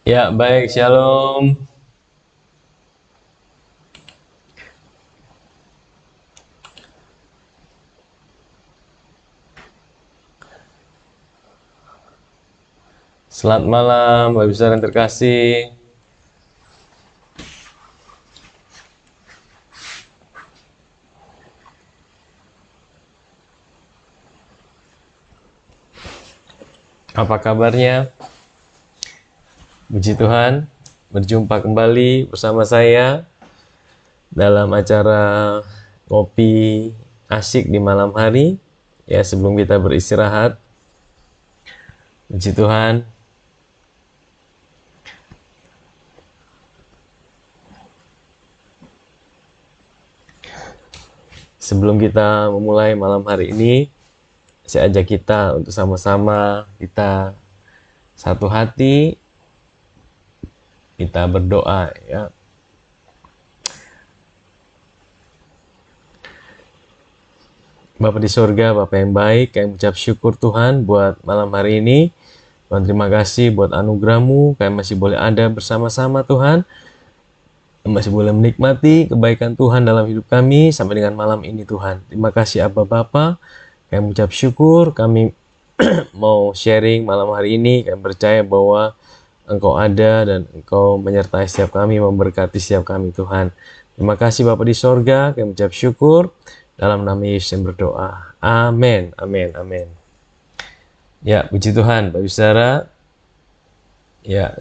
Ya, baik, Shalom. Selamat malam, Bapak Besar yang terkasih. Apa kabarnya? Puji Tuhan, berjumpa kembali bersama saya dalam acara Ngopi Asyik di malam hari. Ya, sebelum kita beristirahat. Puji Tuhan. Sebelum kita memulai malam hari ini, saya ajak kita untuk sama-sama kita satu hati, kita berdoa ya. Bapa di surga, Bapa yang baik, kami ucap syukur Tuhan buat malam hari ini. Tuhan, terima kasih buat anugerah-Mu, kami masih boleh ada bersama-sama Tuhan. Kami masih boleh menikmati kebaikan Tuhan dalam hidup kami sampai dengan malam ini Tuhan. Terima kasih Abba Bapa, kami ucap syukur, kami mau sharing malam hari ini, kami percaya bahwa Engkau ada dan Engkau menyertai setiap kami, memberkati setiap kami Tuhan. Terima kasih Bapa di sorga, kami ucap syukur. Dalam nama Yesus yang berdoa. Amin, amin, amin. Ya, puji Tuhan, Bapak Saudara. Ya,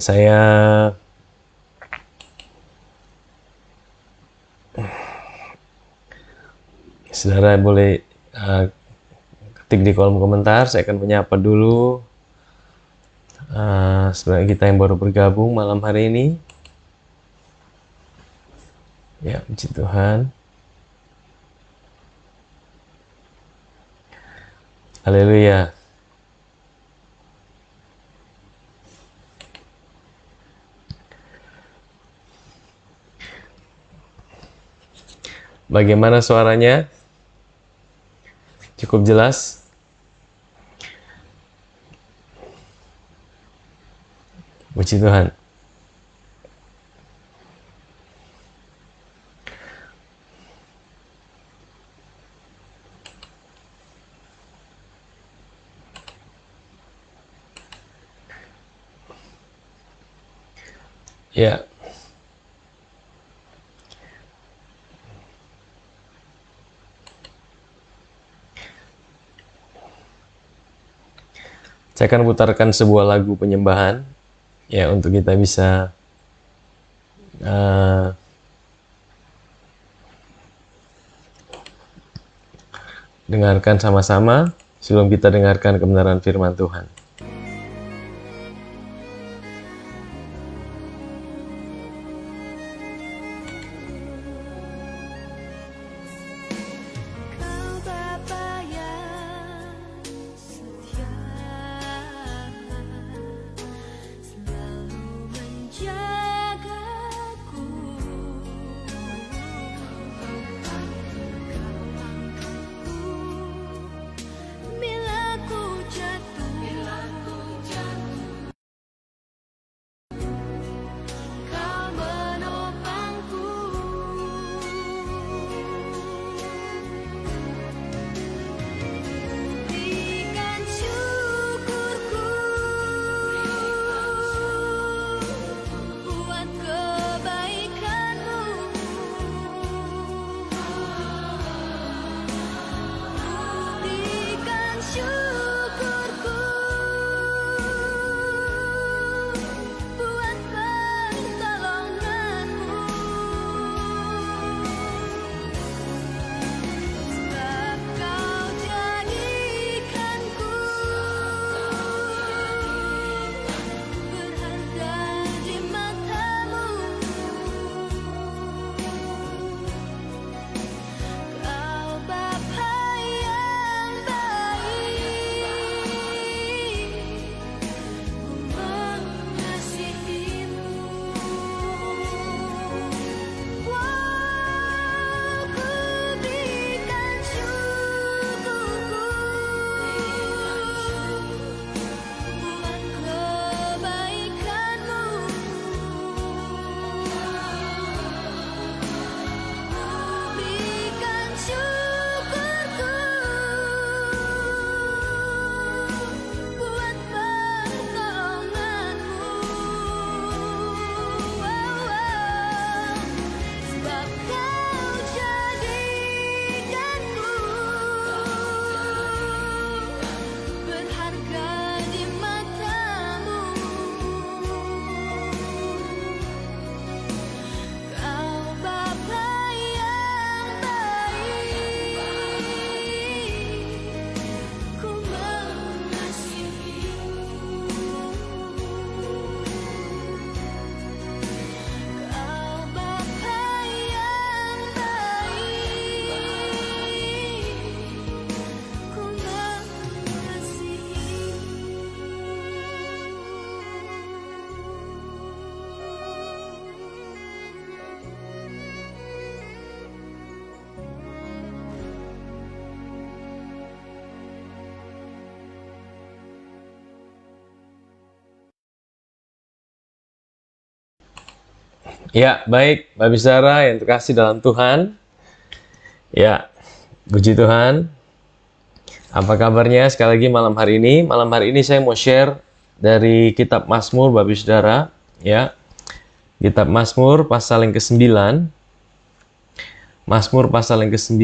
Saudara boleh ketik di kolom komentar. Saya akan menyapa dulu saudara kita yang baru bergabung malam hari ini. Ya, puji Tuhan. Haleluya. Bagaimana suaranya? Cukup jelas? Puji Tuhan. Ya. Saya akan putarkan sebuah lagu penyembahan ya untuk kita bisa dengarkan sama-sama sebelum kita dengarkan kebenaran firman Tuhan. Bila ku jatuh Ya, baik, Bapak Saudara yang terkasih dalam Tuhan. Ya, puji Tuhan. Apa kabarnya sekali lagi malam hari ini? Malam hari ini saya mau share dari kitab Mazmur, Bapak Saudara. Ya, kitab Mazmur pasal yang ke-9. Mazmur pasal yang ke-9.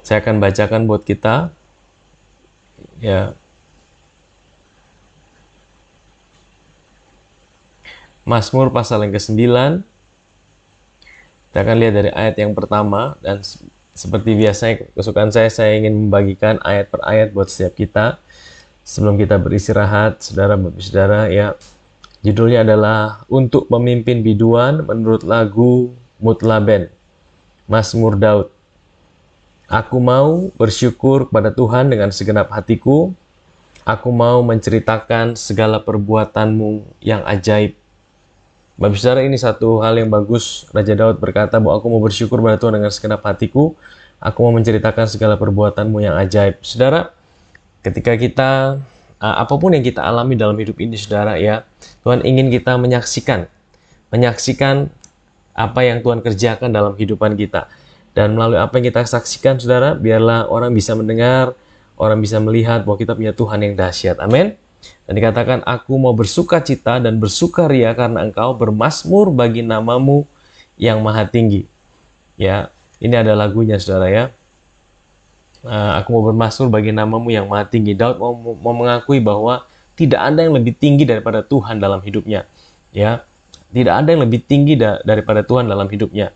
Saya akan bacakan buat kita. Ya. Mazmur pasal yang ke-9. Kita akan lihat dari ayat yang pertama, dan seperti biasanya kesukaan saya ingin membagikan ayat per ayat buat setiap kita. Sebelum kita beristirahat, saudara, ya. Judulnya adalah Untuk Pemimpin Biduan menurut lagu Mutlaben, Mazmur Daud. Aku mau bersyukur kepada Tuhan dengan segenap hatiku. Aku mau menceritakan segala perbuatanmu yang ajaib. Bapak Saudara, ini satu hal yang bagus. Raja Daud berkata bahwa aku mau bersyukur pada Tuhan dengan segenap hatiku. Aku mau menceritakan segala perbuatanmu yang ajaib. Saudara, ketika kita, apapun yang kita alami dalam hidup ini, saudara, ya, Tuhan ingin kita menyaksikan apa yang Tuhan kerjakan dalam kehidupan kita. Dan melalui apa yang kita saksikan, saudara, biarlah orang bisa mendengar, orang bisa melihat bahwa kita punya Tuhan yang dahsyat. Amin. Dan dikatakan, aku mau bersuka cita dan bersukaria karena engkau bermazmur bagi namamu yang maha tinggi. Ya, ini ada lagunya, saudara, ya. Aku mau bermazmur bagi namamu yang maha tinggi. Daud mau mengakui bahwa tidak ada yang lebih tinggi daripada Tuhan dalam hidupnya. Ya, tidak ada yang lebih tinggi daripada Tuhan dalam hidupnya.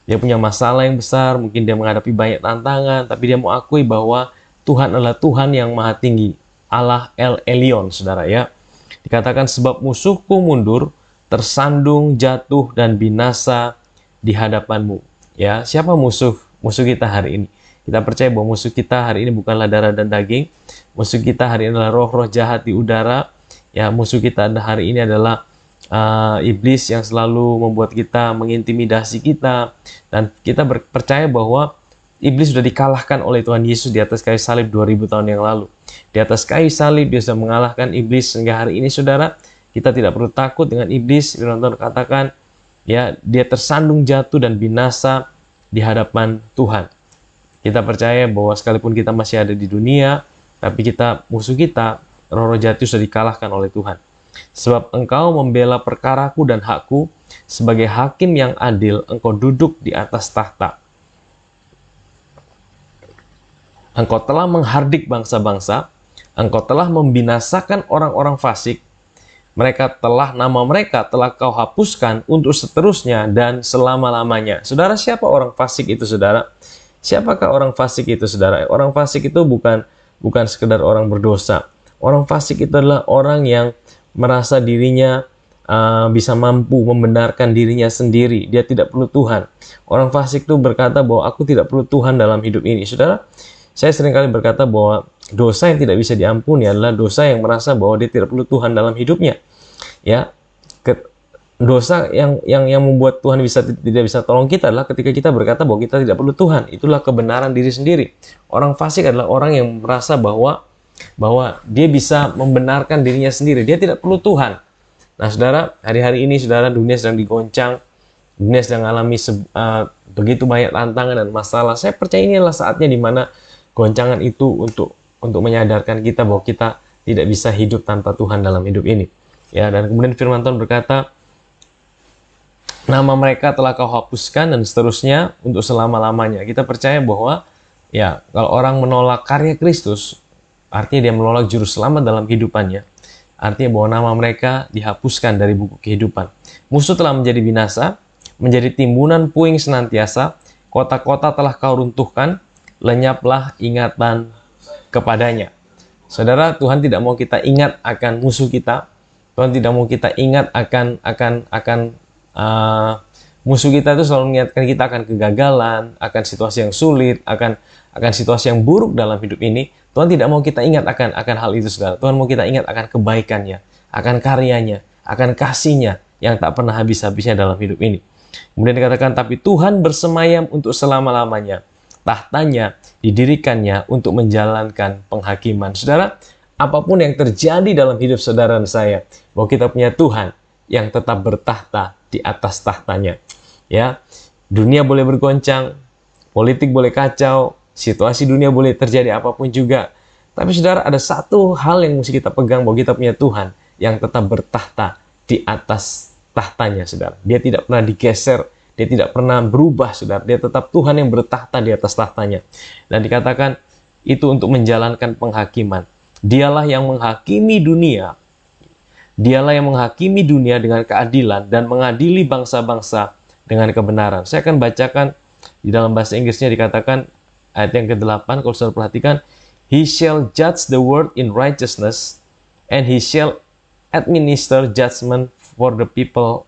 Dia punya masalah yang besar, mungkin dia menghadapi banyak tantangan, tapi dia mau akui bahwa Tuhan adalah Tuhan yang maha tinggi. Allah El Elyon, saudara, ya. Dikatakan sebab musuhku mundur, tersandung, jatuh, dan binasa di hadapanmu. Ya, siapa musuh kita hari ini? Kita percaya bahwa musuh kita hari ini bukanlah darah dan daging. Musuh kita hari ini adalah roh-roh jahat di udara. Ya, musuh kita hari ini adalah iblis yang selalu membuat kita mengintimidasi kita. Dan kita percaya bahwa iblis sudah dikalahkan oleh Tuhan Yesus di atas kayu salib 2000 tahun yang lalu. Di atas kayu salib dia sudah mengalahkan iblis, sehingga hari ini, saudara, kita tidak perlu takut dengan iblis. Firman Tuhan katakan, ya, dia tersandung, jatuh, dan binasa di hadapan Tuhan. Kita percaya bahwa sekalipun kita masih ada di dunia, tapi musuh kita, roh-roh jahat sudah dikalahkan oleh Tuhan. Sebab engkau membela perkaraku dan hakku, sebagai hakim yang adil, engkau duduk di atas tahta. Engkau telah menghardik bangsa-bangsa, engkau telah membinasakan orang-orang fasik, nama mereka telah kau hapuskan untuk seterusnya dan selama-lamanya. Saudara, siapa orang fasik itu, saudara? Siapakah orang fasik itu, saudara? Orang fasik itu bukan sekedar orang berdosa. Orang fasik itu adalah orang yang merasa dirinya bisa mampu membenarkan dirinya sendiri. Dia tidak perlu Tuhan. Orang fasik itu berkata bahwa aku tidak perlu Tuhan dalam hidup ini. Saudara, saya seringkali berkata bahwa dosa yang tidak bisa diampuni adalah dosa yang merasa bahwa dia tidak perlu Tuhan dalam hidupnya. Ya, dosa yang membuat Tuhan tidak bisa tolong kita adalah ketika kita berkata bahwa kita tidak perlu Tuhan. Itulah kebenaran diri sendiri. Orang fasik adalah orang yang merasa bahwa dia bisa membenarkan dirinya sendiri. Dia tidak perlu Tuhan. Nah, saudara, hari-hari ini, saudara, dunia sedang digoncang. Dunia sedang mengalami begitu banyak tantangan dan masalah. Saya percaya ini adalah saatnya di mana goncangan itu untuk menyadarkan kita bahwa kita tidak bisa hidup tanpa Tuhan dalam hidup ini. Ya, dan kemudian firman Tuhan berkata, nama mereka telah kau hapuskan dan seterusnya untuk selama-lamanya. Kita percaya bahwa, ya, kalau orang menolak karya Kristus, artinya dia menolak juru selamat dalam kehidupannya. Artinya bahwa nama mereka dihapuskan dari buku kehidupan. Musuh telah menjadi binasa, menjadi timbunan puing senantiasa, kota-kota telah kau runtuhkan, lenyaplah ingatan kepadanya. Saudara, Tuhan tidak mau kita ingat akan musuh kita. Tuhan tidak mau kita ingat akan musuh kita itu selalu mengingatkan kita akan kegagalan, akan situasi yang sulit, akan situasi yang buruk dalam hidup ini. Tuhan tidak mau kita ingat akan hal itu, saudara. Tuhan mau kita ingat akan kebaikannya, akan karyanya, akan kasihnya yang tak pernah habis-habisnya dalam hidup ini. Kemudian dikatakan, tapi Tuhan bersemayam untuk selama-lamanya. Tahtanya didirikannya untuk menjalankan penghakiman. Saudara, apapun yang terjadi dalam hidup saudara dan saya, bahwa kita punya Tuhan yang tetap bertahta di atas tahtanya. Ya, dunia boleh bergoncang, politik boleh kacau, situasi dunia boleh terjadi apapun juga. Tapi saudara, ada satu hal yang mesti kita pegang, bahwa kita punya Tuhan yang tetap bertahta di atas tahtanya, saudara. Dia tidak pernah digeser, dia tidak pernah berubah, saudara. Dia tetap Tuhan yang bertahta di atas tahtanya. Dan dikatakan itu untuk menjalankan penghakiman. Dialah yang menghakimi dunia. Dialah yang menghakimi dunia dengan keadilan dan mengadili bangsa-bangsa dengan kebenaran. Saya akan bacakan di dalam bahasa Inggrisnya, dikatakan ayat yang ke-8, kalau saudara perhatikan, He shall judge the world in righteousness, and he shall administer judgment for the people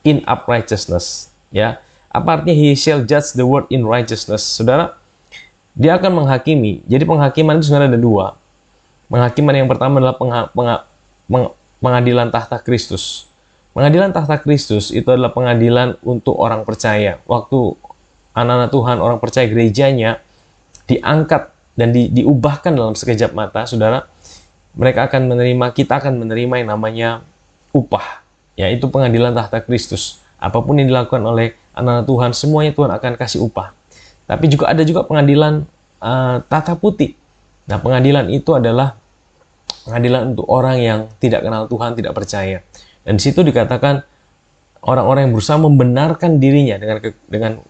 in uprightness. Ya, apa artinya he shall judge the world in righteousness? Saudara, dia akan menghakimi. Jadi penghakiman itu sebenarnya ada dua. Penghakiman yang pertama adalah pengadilan tahta Kristus. Pengadilan tahta Kristus itu adalah pengadilan untuk orang percaya. Waktu anak-anak Tuhan, orang percaya gerejanya diangkat dan diubahkan dalam sekejap mata, saudara, mereka akan menerima, kita akan menerima yang namanya upah, yaitu pengadilan tahta Kristus. Apapun yang dilakukan oleh anak-anak Tuhan, semuanya Tuhan akan kasih upah. Tapi juga ada juga pengadilan tata putih. Nah, pengadilan itu adalah pengadilan untuk orang yang tidak kenal Tuhan, tidak percaya. Dan di situ dikatakan orang-orang yang berusaha membenarkan dirinya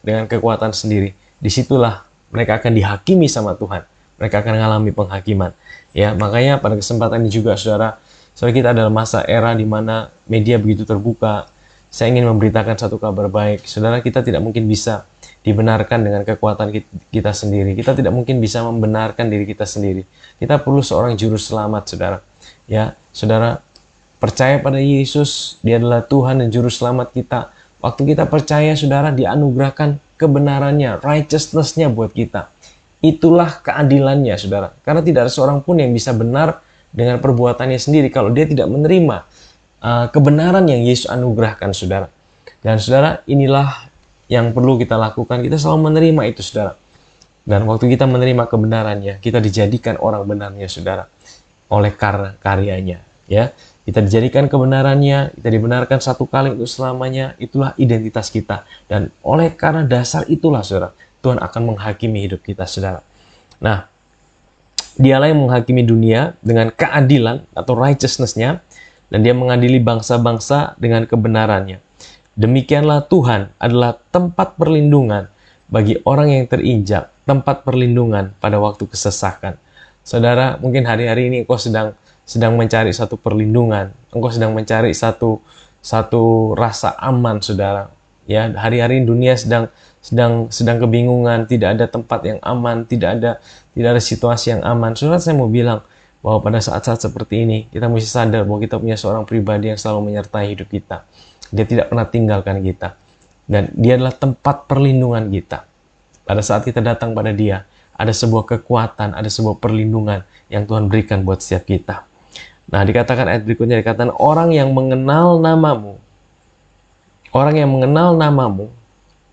dengan kekuatan sendiri. Disitulah mereka akan dihakimi sama Tuhan. Mereka akan mengalami penghakiman. Ya, makanya pada kesempatan ini juga, saudara kita adalah masa era di mana media begitu terbuka. Saya ingin memberitakan satu kabar baik. Saudara, kita tidak mungkin bisa dibenarkan dengan kekuatan kita sendiri. Kita tidak mungkin bisa membenarkan diri kita sendiri. Kita perlu seorang juru selamat, saudara. Ya, saudara, percaya pada Yesus, Dia adalah Tuhan dan juru selamat kita. Waktu kita percaya, saudara, dianugerahkan kebenarannya, righteousness-nya buat kita. Itulah keadilannya, saudara. Karena tidak ada seorang pun yang bisa benar dengan perbuatannya sendiri kalau dia tidak menerima kebenaran yang Yesus anugerahkan, saudara. Dan saudara, inilah yang perlu kita lakukan. Kita selalu menerima itu, saudara. Dan waktu kita menerima kebenarannya, kita dijadikan orang benarnya, saudara, oleh karena karyanya. Ya, kita dijadikan kebenarannya, kita dibenarkan satu kali untuk selamanya. Itulah identitas kita. Dan oleh karena dasar itulah, saudara, Tuhan akan menghakimi hidup kita, saudara. Nah, Dialah yang menghakimi dunia dengan keadilan atau righteousness-nya, dan Dia mengadili bangsa-bangsa dengan kebenarannya. Demikianlah Tuhan adalah tempat perlindungan bagi orang yang terinjak, tempat perlindungan pada waktu kesesakan. Saudara, mungkin hari-hari ini engkau sedang mencari satu perlindungan, engkau sedang mencari satu rasa aman, saudara. Ya, hari-hari ini dunia sedang kebingungan, tidak ada tempat yang aman, tidak ada situasi yang aman. Saudara, saya mau bilang bahwa pada saat-saat seperti ini, kita mesti sadar bahwa kita punya seorang pribadi yang selalu menyertai hidup kita. Dia tidak pernah tinggalkan kita. Dan Dia adalah tempat perlindungan kita. Pada saat kita datang pada Dia, ada sebuah kekuatan, ada sebuah perlindungan yang Tuhan berikan buat setiap kita. Nah, dikatakan ayat berikutnya, dikatakan orang yang mengenal namamu,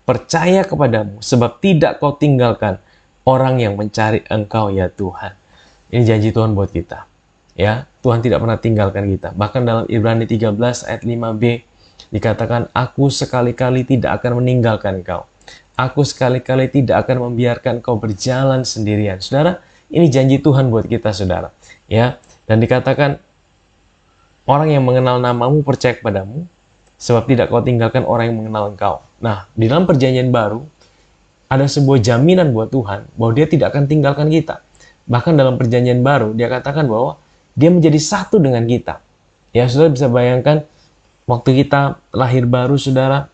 percaya kepadamu, sebab tidak kau tinggalkan orang yang mencari engkau, ya Tuhan. Ini janji Tuhan buat kita. Ya, Tuhan tidak pernah tinggalkan kita. Bahkan dalam Ibrani 13 ayat 5b dikatakan, aku sekali-kali tidak akan meninggalkan engkau. Aku sekali-kali tidak akan membiarkan engkau berjalan sendirian. Saudara, ini janji Tuhan buat kita, saudara. Ya, dan dikatakan orang yang mengenal namamu percaya kepadamu, sebab tidak kau tinggalkan orang yang mengenal engkau. Nah, di dalam perjanjian baru, ada sebuah jaminan buat Tuhan, bahwa Dia tidak akan tinggalkan kita. Bahkan dalam perjanjian baru, Dia katakan bahwa Dia menjadi satu dengan kita. Ya, saudara bisa bayangkan, waktu kita lahir baru, saudara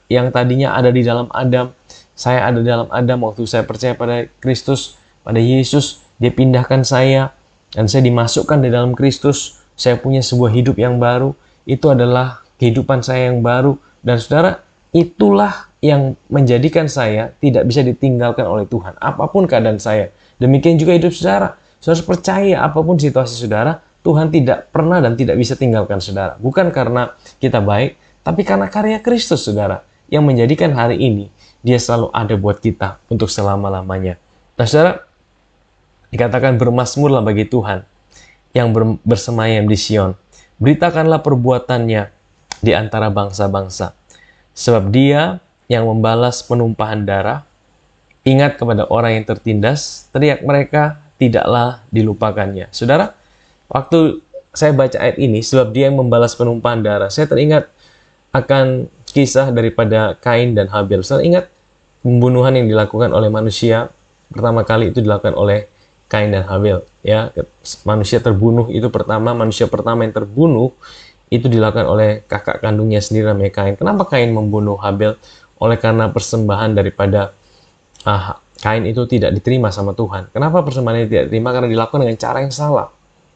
yang tadinya ada di dalam Adam, saya ada di dalam Adam, waktu saya percaya pada Kristus, pada Yesus, Dia pindahkan saya, dan saya dimasukkan di dalam Kristus. Saya punya sebuah hidup yang baru. Itu adalah kehidupan saya yang baru. Dan saudara, itulah yang menjadikan saya tidak bisa ditinggalkan oleh Tuhan, apapun keadaan saya. Demikian juga hidup saudara. Saudara percaya apapun situasi saudara, Tuhan tidak pernah dan tidak bisa tinggalkan saudara. Bukan karena kita baik, tapi karena karya Kristus, saudara, yang menjadikan hari ini Dia selalu ada buat kita untuk selama-lamanya. Nah, saudara, Dikatakan bermasmurlah bagi Tuhan yang bersemayam di Sion. Beritakanlah perbuatannya di antara bangsa-bangsa. Sebab dia yang membalas penumpahan darah, ingat kepada orang yang tertindas, teriak mereka, tidaklah dilupakannya. Saudara, waktu saya baca ayat ini, sebab dia yang membalas penumpahan darah, saya teringat akan kisah daripada Kain dan Habil. Saudara ingat pembunuhan yang dilakukan oleh manusia, pertama kali itu dilakukan oleh Kain dan Habil. Ya, manusia terbunuh itu pertama, manusia pertama yang terbunuh itu dilakukan oleh kakak kandungnya sendiri namanya Kain. Kenapa Kain membunuh Habil? Oleh karena persembahan daripada Kain itu tidak diterima sama Tuhan. Kenapa persembahan ini tidak diterima? Karena dilakukan dengan cara yang salah.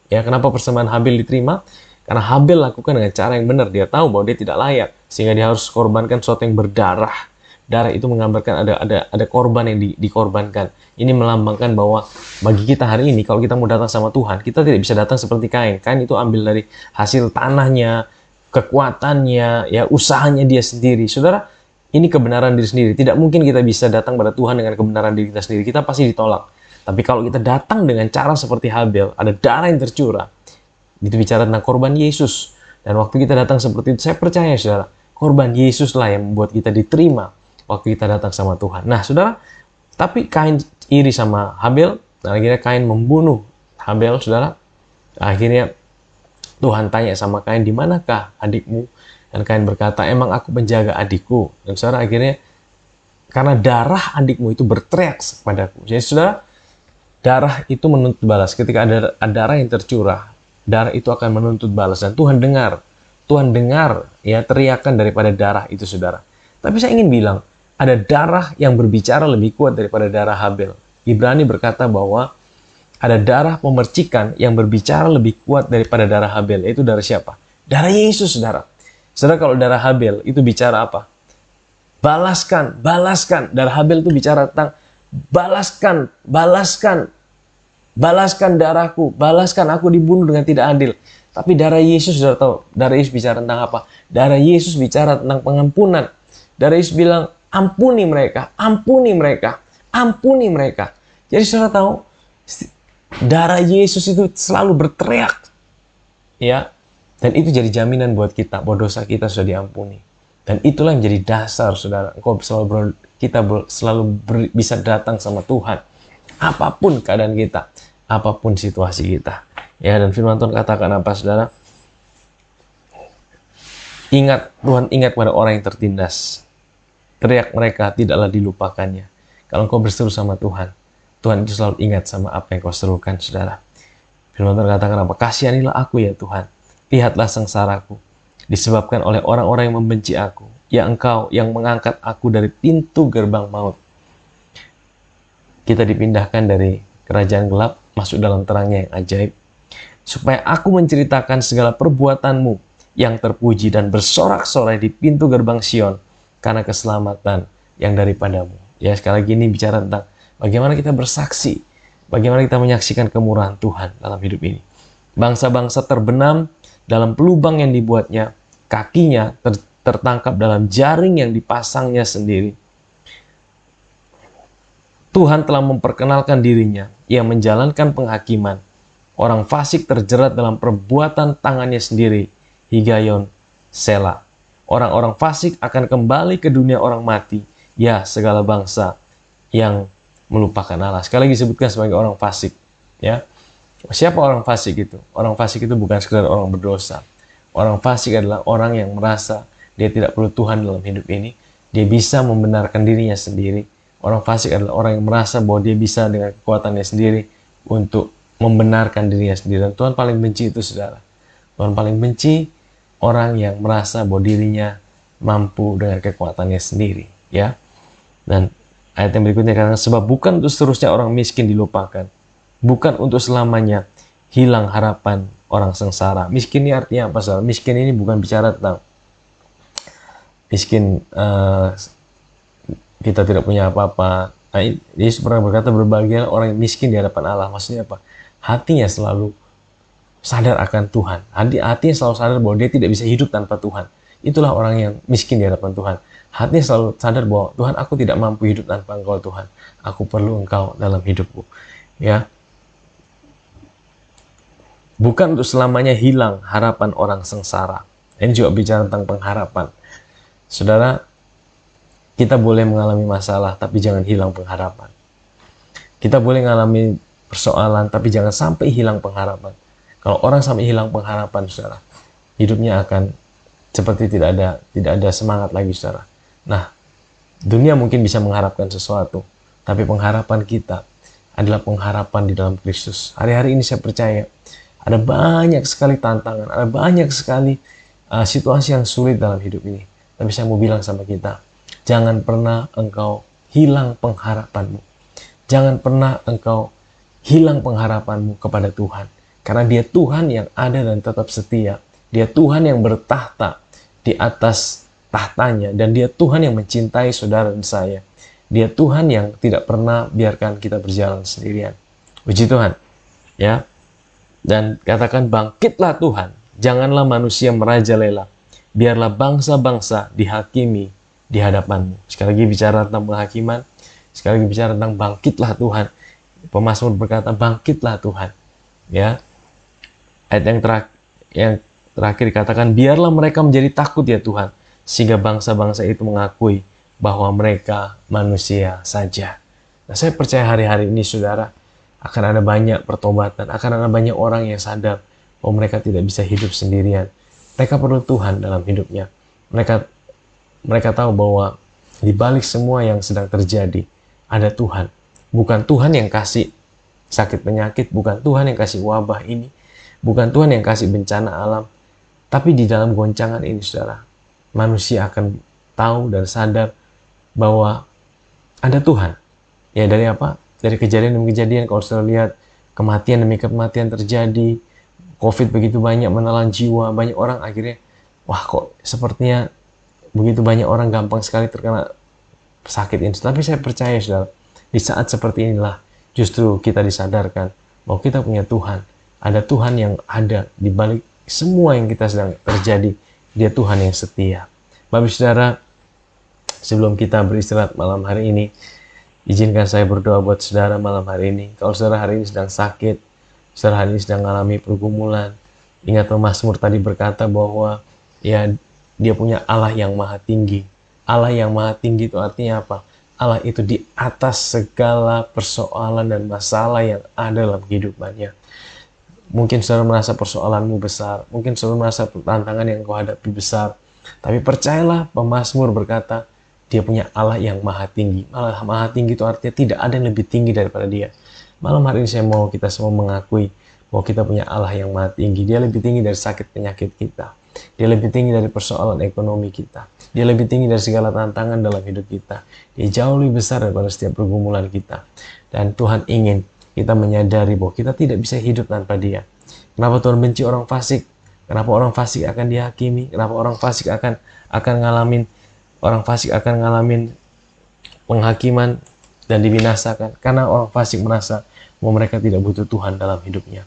Ya, kenapa persembahan Habil diterima? Karena Habil lakukan dengan cara yang benar. Dia tahu bahwa dia tidak layak, sehingga dia harus korbankan sesuatu yang berdarah. Darah itu menggambarkan ada korban yang dikorbankan. Ini melambangkan bahwa bagi kita hari ini, kalau kita mau datang sama Tuhan, kita tidak bisa datang seperti Kain. Kain itu ambil dari hasil tanahnya, kekuatannya, ya usahanya dia sendiri. Saudara, ini kebenaran diri sendiri. Tidak mungkin kita bisa datang pada Tuhan dengan kebenaran diri kita sendiri. Kita pasti ditolak. Tapi kalau kita datang dengan cara seperti Habil, ada darah yang tercurah. Itu bicara tentang korban Yesus. Dan waktu kita datang seperti itu, saya percaya saudara, korban Yesus lah yang membuat kita diterima waktu kita datang sama Tuhan. Nah saudara, tapi Kain iri sama Habil, dan akhirnya Kain membunuh Habil, saudara. Akhirnya Tuhan tanya sama Kain, di manakah adikmu? Dan Kain berkata, emang aku penjaga adikku. Dan saudara, akhirnya karena darah adikmu itu berteriak kepadaku. Jadi saudara, darah itu menuntut balas. Ketika ada darah yang tercurah, darah itu akan menuntut balas. Dan Tuhan dengar ya teriakan daripada darah itu saudara. Tapi saya ingin bilang, ada darah yang berbicara lebih kuat daripada darah Habil. Ibrani berkata bahwa ada darah pemercikan yang berbicara lebih kuat daripada darah Habil. Yaitu darah siapa? Darah Yesus, saudara. Saudara, kalau darah Habil itu bicara apa? Balaskan, balaskan. Darah Habil itu bicara tentang balaskan, balaskan. Balaskan darahku, balaskan aku dibunuh dengan tidak adil. Tapi darah Yesus, saudara tahu, darah Yesus bicara tentang apa? Darah Yesus bicara tentang pengampunan. Darah Yesus bilang, ampuni mereka, ampuni mereka, ampuni mereka. Jadi saudara tahu, darah Yesus itu selalu berteriak. Ya, dan itu jadi jaminan buat kita, bahwa dosa kita sudah diampuni. Dan itulah yang jadi dasar, saudara. Kita selalu bisa datang sama Tuhan. Apapun keadaan kita, apapun situasi kita. Ya, dan firman Tuhan katakan apa, saudara? Ingat, Tuhan ingat pada orang yang tertindas. Teriak mereka, tidaklah dilupakannya. Kalau engkau berseru sama Tuhan, Tuhan itu selalu ingat sama apa yang kau serukan, saudara. Firman Tuhan katakan apa? Kasihanilah aku ya Tuhan. Lihatlah sengsaraku, disebabkan oleh orang-orang yang membenci aku. Ya engkau yang mengangkat aku dari pintu gerbang maut. Kita dipindahkan dari kerajaan gelap, masuk dalam terangnya yang ajaib. Supaya aku menceritakan segala perbuatanmu yang terpuji dan bersorak-sorai di pintu gerbang Sion, karena keselamatan yang daripadamu. Ya, sekali lagi ini bicara tentang bagaimana kita bersaksi, bagaimana kita menyaksikan kemurahan Tuhan dalam hidup ini. Bangsa-bangsa terbenam dalam pelubang yang dibuatnya, kakinya tertangkap dalam jaring yang dipasangnya sendiri. Tuhan telah memperkenalkan dirinya, ia menjalankan penghakiman. Orang fasik terjerat dalam perbuatan tangannya sendiri. Higayon, Sela. Orang-orang fasik akan kembali ke dunia orang mati. Ya, segala bangsa yang melupakan Allah. Sekali lagi disebutkan sebagai orang fasik. Ya, siapa orang fasik itu? Orang fasik itu bukan sekedar orang berdosa. Orang fasik adalah orang yang merasa dia tidak perlu Tuhan dalam hidup ini. Dia bisa membenarkan dirinya sendiri. Orang fasik adalah orang yang merasa bahwa dia bisa dengan kekuatannya sendiri untuk membenarkan dirinya sendiri. Dan Tuhan paling benci itu, saudara. Tuhan paling benci orang yang merasa bahwa dirinya mampu dengan kekuatannya sendiri. Ya. Dan ayat yang berikutnya katakan, sebab bukan untuk seterusnya orang miskin dilupakan. Bukan untuk selamanya hilang harapan orang sengsara. Miskin ini artinya apa, saudara? Miskin ini bukan bicara tentang miskin kita tidak punya apa-apa. Nah, Yesus pernah berkata, berbahagialah orang yang miskin di hadapan Allah. Maksudnya apa? Hatinya selalu sadar akan Tuhan. Hatinya selalu sadar bahwa dia tidak bisa hidup tanpa Tuhan. Itulah orang yang miskin di hadapan Tuhan. Hatinya selalu sadar bahwa Tuhan, aku tidak mampu hidup tanpa Engkau Tuhan. Aku perlu Engkau dalam hidupku. Ya. Bukan untuk selamanya hilang harapan orang sengsara. Ini juga bicara tentang pengharapan. Saudara, kita boleh mengalami masalah, tapi jangan hilang pengharapan. Kita boleh mengalami persoalan, tapi jangan sampai hilang pengharapan. Kalau orang sampai hilang pengharapan, saudara, hidupnya akan seperti tidak ada semangat lagi, saudara. Nah, dunia mungkin bisa mengharapkan sesuatu, tapi pengharapan kita adalah pengharapan di dalam Kristus. Hari-hari ini saya percaya ada banyak sekali tantangan, ada banyak sekali situasi yang sulit dalam hidup ini. Tapi saya mau bilang sama kita, jangan pernah engkau hilang pengharapanmu. Jangan pernah engkau hilang pengharapanmu kepada Tuhan. Karena dia Tuhan yang ada dan tetap setia. Dia Tuhan yang bertahta di atas tahtanya. Dan dia Tuhan yang mencintai saudara dan saya. Dia Tuhan yang tidak pernah biarkan kita berjalan sendirian. Puji Tuhan. Ya. Dan katakan, bangkitlah Tuhan. Janganlah manusia merajalela. Biarlah bangsa-bangsa dihakimi di hadapanmu. Sekali lagi bicara tentang penghakiman. Sekali lagi bicara tentang bangkitlah Tuhan. Pemazmur berkata, bangkitlah Tuhan. Ya. Ayat yang terakhir dikatakan, biarlah mereka menjadi takut ya Tuhan, sehingga bangsa-bangsa itu mengakui bahwa mereka manusia saja. Nah, saya percaya hari-hari ini, saudara, akan ada banyak pertobatan, akan ada banyak orang yang sadar bahwa mereka tidak bisa hidup sendirian. Mereka perlu Tuhan dalam hidupnya. Mereka tahu bahwa di balik semua yang sedang terjadi, ada Tuhan. Bukan Tuhan yang kasih sakit penyakit, bukan Tuhan yang kasih wabah ini, bukan Tuhan yang kasih bencana alam. Tapi di dalam goncangan ini, saudara, manusia akan tahu dan sadar bahwa ada Tuhan. Ya, dari apa? Dari kejadian demi kejadian, kalau saudara lihat kematian demi kematian terjadi, COVID begitu banyak menelan jiwa, banyak orang akhirnya, wah kok sepertinya begitu banyak orang gampang sekali terkena sakit ini. Tapi saya percaya, saudara, di saat seperti inilah justru kita disadarkan bahwa kita punya Tuhan. Ada Tuhan yang ada di balik semua yang kita sedang terjadi. Dia Tuhan yang setia. Bapak saudara, sebelum kita beristirahat malam hari ini, izinkan saya berdoa buat saudara malam hari ini. Kalau saudara hari ini sedang sakit, saudara hari ini sedang mengalami pergumulan, ingat Mazmur tadi berkata bahwa ya dia punya Allah yang maha tinggi. Allah yang maha tinggi itu artinya apa? Allah itu di atas segala persoalan dan masalah yang ada dalam kehidupannya. Mungkin saudara merasa persoalanmu besar, mungkin saudara merasa tantangan yang kau hadapi besar, tapi percayalah, pemazmur berkata, dia punya Allah yang maha tinggi. Maha tinggi itu artinya tidak ada yang lebih tinggi daripada dia. Malam hari ini saya mau kita semua mengakui bahwa kita punya Allah yang maha tinggi. Dia lebih tinggi dari sakit penyakit kita. Dia lebih tinggi dari persoalan ekonomi kita. Dia lebih tinggi dari segala tantangan dalam hidup kita. Dia jauh lebih besar daripada setiap pergumulan kita. Dan Tuhan ingin kita menyadari bahwa kita tidak bisa hidup tanpa Dia. Kenapa Tuhan benci orang fasik? Kenapa orang fasik akan dihakimi? Kenapa orang fasik akan ngalamin penghakiman dan dibinasakan? Karena orang fasik merasa bahwa mereka tidak butuh Tuhan dalam hidupnya.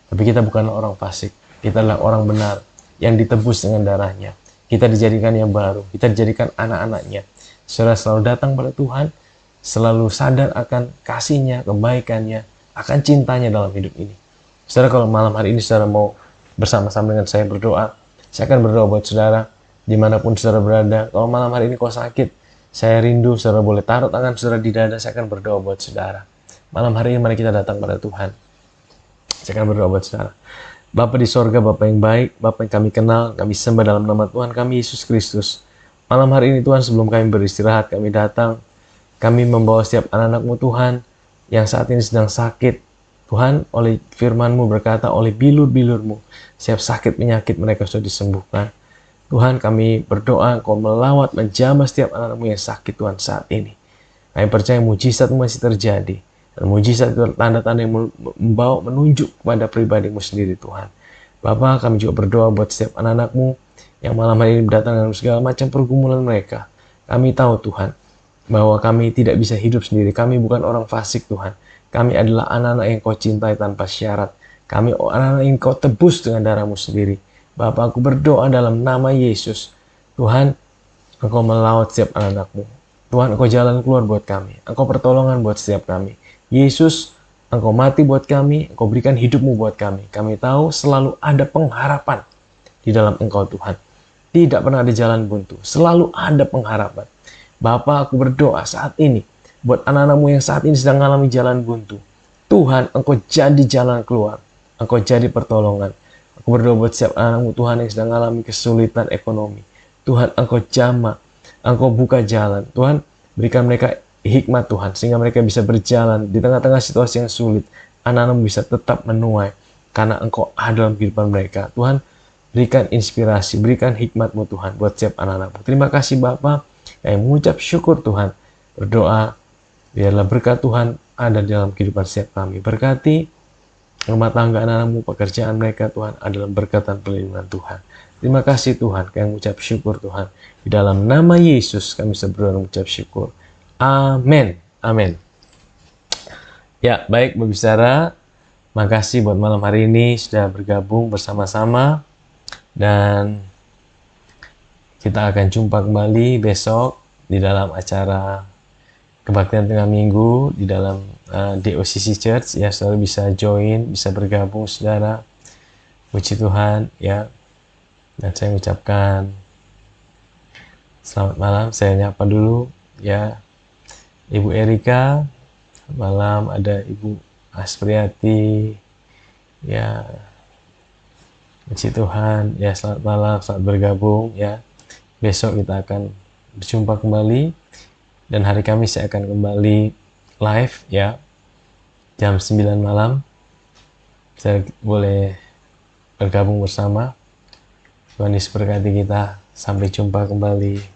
Tapi kita bukan orang fasik. Kita adalah orang benar yang ditebus dengan darahnya. Kita dijadikan yang baru. Kita dijadikan anak-anaknya. Saudara selalu datang pada Tuhan, selalu sadar akan kasih-Nya, kebaikan-Nya, akan cintanya dalam hidup ini. Saudara, kalau malam hari ini saudara mau bersama-sama dengan saya berdoa, saya akan berdoa buat saudara dimanapun saudara berada. Kalau malam hari ini kau sakit, saya rindu saudara boleh taruh tangan saudara di dada, saya akan berdoa buat saudara. Malam hari ini mari kita datang pada Tuhan. Saya akan berdoa buat saudara. Bapa di sorga, Bapa yang baik, Bapa yang kami kenal, kami sembah dalam nama Tuhan kami Yesus Kristus. Malam hari ini Tuhan, sebelum kami beristirahat, kami datang, kami membawa setiap anak-anak-Mu Tuhan, yang saat ini sedang sakit. Tuhan, oleh firman-Mu berkata, oleh bilur-bilur-Mu, setiap sakit penyakit mereka sudah disembuhkan. Tuhan, kami berdoa Engkau melawat, menjamah setiap anak-anak-Mu yang sakit Tuhan saat ini. Kami percaya mujizat-Mu masih terjadi. Dan mujizat itu tanda-tanda yang membawa menunjuk kepada pribadi-Mu sendiri Tuhan. Bapa, kami juga berdoa buat setiap anak-anak-Mu yang malam hari ini datang dengan segala macam pergumulan mereka. Kami tahu Tuhan, bahwa kami tidak bisa hidup sendiri. Kami bukan orang fasik Tuhan. Kami adalah anak-anak yang Kau cintai tanpa syarat. Kami anak-anak yang Kau tebus dengan darah-Mu sendiri. Bapa, aku berdoa dalam nama Yesus. Tuhan, Engkau melawat setiap anak-anak-Mu. Tuhan, Engkau jalan keluar buat kami. Engkau pertolongan buat setiap kami. Yesus, Engkau mati buat kami, Engkau berikan hidupmu buat kami. Kami tahu selalu ada pengharapan di dalam Engkau Tuhan. Tidak pernah ada jalan buntu, selalu ada pengharapan. Bapa, aku berdoa saat ini, buat anak-anakmu yang saat ini sedang mengalami jalan buntu. Tuhan, Engkau jadi jalan keluar. Engkau jadi pertolongan. Aku berdoa buat setiap anak-anakmu Tuhan yang sedang mengalami kesulitan ekonomi. Tuhan, Engkau jamah, Engkau buka jalan. Tuhan, berikan mereka hikmat Tuhan, sehingga mereka bisa berjalan di tengah-tengah situasi yang sulit. Anak-anakmu bisa tetap menuai, karena Engkau ada dalam kehidupan mereka. Tuhan, berikan inspirasi, berikan hikmat-Mu Tuhan buat setiap anak-anak-Mu. Terima kasih Bapa, yang mengucap syukur Tuhan. Berdoa, biarlah berkat Tuhan ada dalam kehidupan setiap kami. Berkati rumah tangga anak-anak-Mu, pekerjaan mereka Tuhan, adalah berkatan perlindungan Tuhan. Terima kasih Tuhan, kami mengucap syukur Tuhan. Di dalam nama Yesus kami berdoa dan mengucap syukur. Amin. Amin. Ya, baik berbicara. Makasih buat malam hari ini sudah bergabung bersama-sama. Dan kita akan jumpa kembali besok di dalam acara kebaktian tengah minggu di dalam DOCC Church. Ya, saudara bisa join, bisa bergabung saudara. Puji Tuhan ya. Dan saya mengucapkan selamat malam. Saya nyapa dulu ya Ibu Erika. Malam ada Ibu Aspriati ya. Puji Tuhan ya, selamat malam, selamat bergabung ya. Besok kita akan berjumpa kembali, dan hari Kamis saya akan kembali live ya jam 9 malam. Saya boleh bergabung bersama. Tuhan Yesus berkati kita. Sampai jumpa kembali.